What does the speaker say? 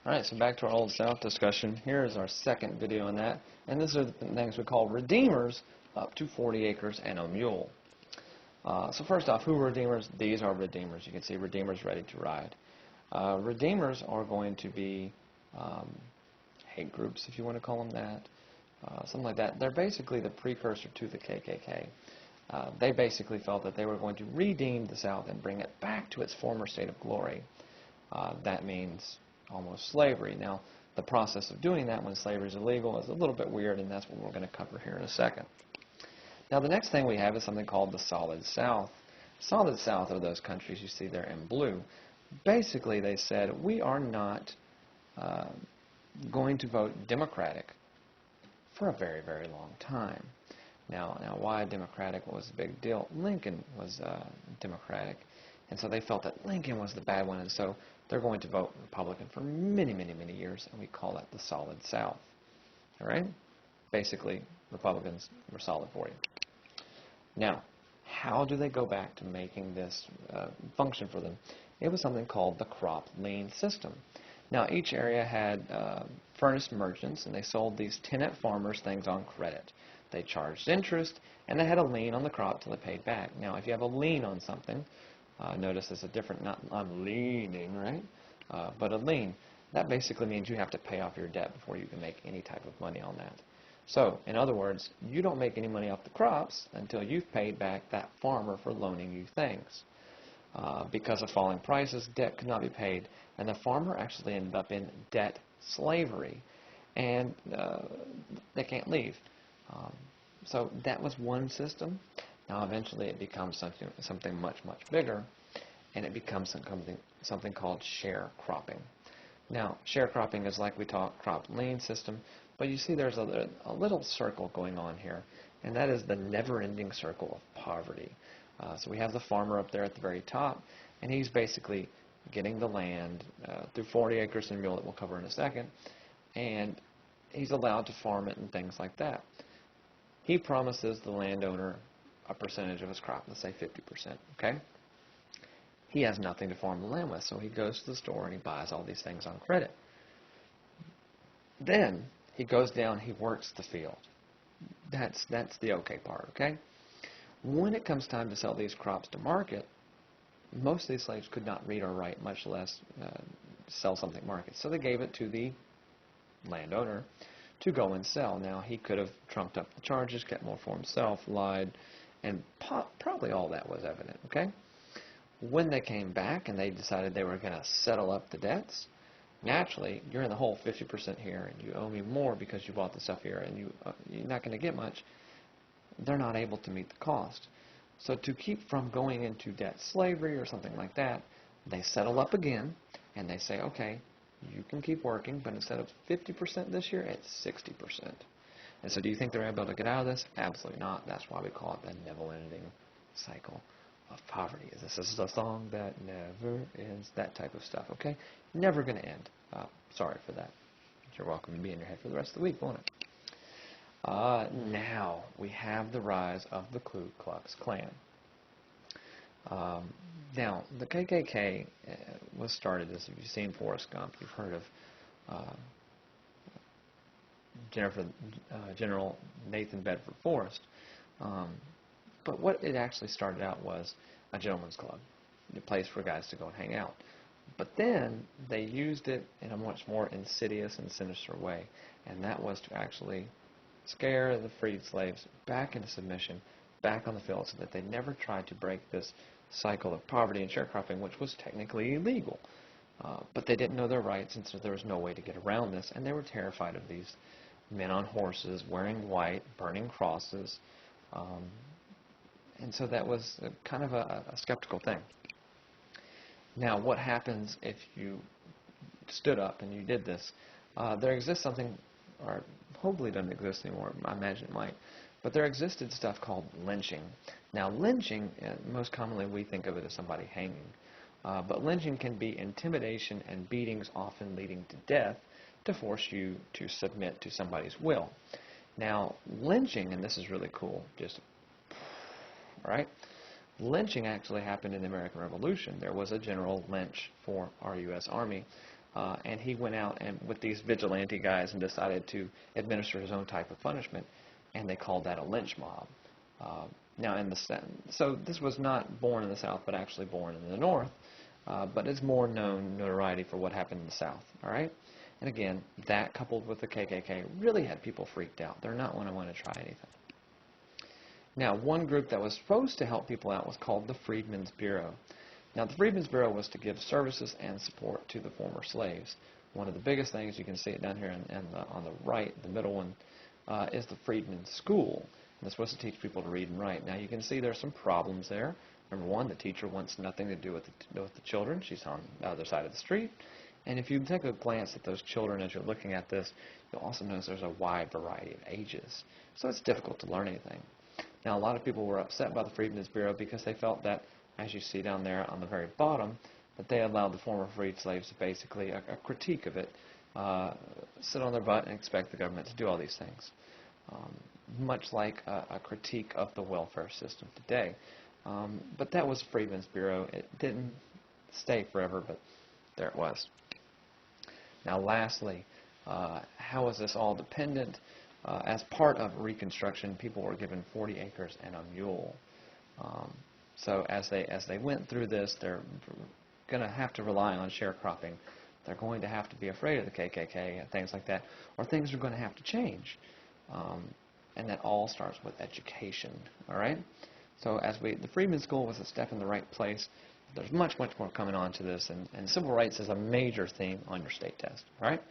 Alright, so back to our Old South discussion. Here is our second video on that. And these are the things we call redeemers up to 40 acres and a mule. So first off, who are redeemers? These are redeemers. You can see redeemers ready to ride. Redeemers are going to be hate groups, if you want to call them that. Something like that. They're basically the precursor to the KKK. They basically felt that they were going to redeem the South and bring it back to its former state of glory. That means almost slavery. Now, the process of doing that when slavery is illegal is a little bit weird, and that's what we're going to cover here in a second. Now, the next thing we have is something called the Solid South. Solid South are those countries you see there in blue. Basically, they said, we are not going to vote Democratic for a very, very long time. Now, why Democratic? What was the big deal? Lincoln was Democratic, and so they felt that Lincoln was the bad one, and so they're going to vote Republican for many, many, many years, and we call that the Solid South. All right? Basically, Republicans were solid for you. Now, how do they go back to making this function for them? It was something called the crop lien system. Now, each area had furnished merchants, and they sold these tenant farmers things on credit. They charged interest, and they had a lien on the crop till they paid back. Now, if you have a lien on something, notice it's a different, not I'm leaning, right? But a lien, that basically means you have to pay off your debt before you can make any type of money on that. So, in other words, you don't make any money off the crops until you've paid back that farmer for loaning you things. Because of falling prices, debt could not be paid, and the farmer actually ended up in debt slavery, and they can't leave. So that was one system. Now eventually it becomes something much, much bigger, and it becomes something called sharecropping. Now, sharecropping is like we talk crop lien system, but you see there's a little circle going on here, and that is the never-ending circle of poverty. So we have the farmer up there at the very top, and he's basically getting the land through 40 acres and a mule that we'll cover in a second, and he's allowed to farm it and things like that. He promises the landowner a percentage of his crop, let's say 50%, okay? He has nothing to farm the land with, so he goes to the store and he buys all these things on credit. Then he goes down, he works the field. That's the okay part, okay? When it comes time to sell these crops to market, most of these slaves could not read or write, much less sell something market. So they gave it to the landowner to go and sell. Now, he could have trumped up the charges, kept more for himself, lied, and probably all that was evident, okay? When they came back and they decided they were going to settle up the debts, naturally, you're in the hole 50% here, and you owe me more because you bought the stuff here, and you're not going to get much. They're not able to meet the cost. So to keep from going into debt slavery or something like that, they settle up again, and they say, okay, you can keep working, but instead of 50% this year, it's 60%. And so do you think they're able to get out of this? Absolutely not. That's why we call it the never-ending cycle of poverty. This is a song that never ends, that type of stuff, okay? Never going to end. Sorry for that. You're welcome to be in your head for the rest of the week, won't it? Now we have the rise of the Ku Klux Klan. Now, the KKK was started, as you've seen Forrest Gump, you've heard of General Nathan Bedford Forrest. But what it actually started out was a gentleman's club, a place for guys to go and hang out. But then they used it in a much more insidious and sinister way, and that was to actually scare the freed slaves back into submission, back on the field, so that they never tried to break this cycle of poverty and sharecropping, which was technically illegal. But they didn't know their rights, and so there was no way to get around this, and they were terrified of these men on horses, wearing white, burning crosses, and so that was kind of a skeptical thing. Now, what happens if you stood up and you did this? There exists something, or hopefully it doesn't exist anymore, I imagine it might, but there existed stuff called lynching. Now, lynching, most commonly we think of it as somebody hanging, but lynching can be intimidation and beatings, often leading to death, to force you to submit to somebody's will. Now, lynching, and this is really cool, just, all right, lynching actually happened in the American Revolution. There was a General Lynch for our U.S. Army and he went out and with these vigilante guys and decided to administer his own type of punishment, and they called that a lynch mob. Now, so this was not born in the South, but actually born in the North, but it's more notoriety for what happened in the South. All right, and again, that coupled with the KKK really had people freaked out. They're not going to want to try anything. Now, one group that was supposed to help people out was called the Freedmen's Bureau. Now, the Freedmen's Bureau was to give services and support to the former slaves. One of the biggest things, you can see it down here on the right, the middle one, is the Freedmen's School. And it's supposed to teach people to read and write. Now, you can see there's some problems there. Number one, the teacher wants nothing to do with the children. She's on the other side of the street. And if you take a glance at those children as you're looking at this, you'll also notice there's a wide variety of ages. So it's difficult to learn anything. Now, a lot of people were upset by the Freedmen's Bureau because they felt that, as you see down there on the very bottom, that they allowed the former freed slaves to basically, a critique of it, sit on their butt and expect the government to do all these things. Much like a critique of the welfare system today. But that was Freedmen's Bureau. It didn't stay forever, but there it was. Now, lastly, how is this all dependent? As part of Reconstruction, people were given 40 acres and a mule. So as they went through this, they're going to have to rely on sharecropping. They're going to have to be afraid of the KKK and things like that, or things are going to have to change. And that all starts with education. All right. So the Freedmen's School was a step in the right place. There's much more coming on to this, and civil rights is a major theme on your state test. All right.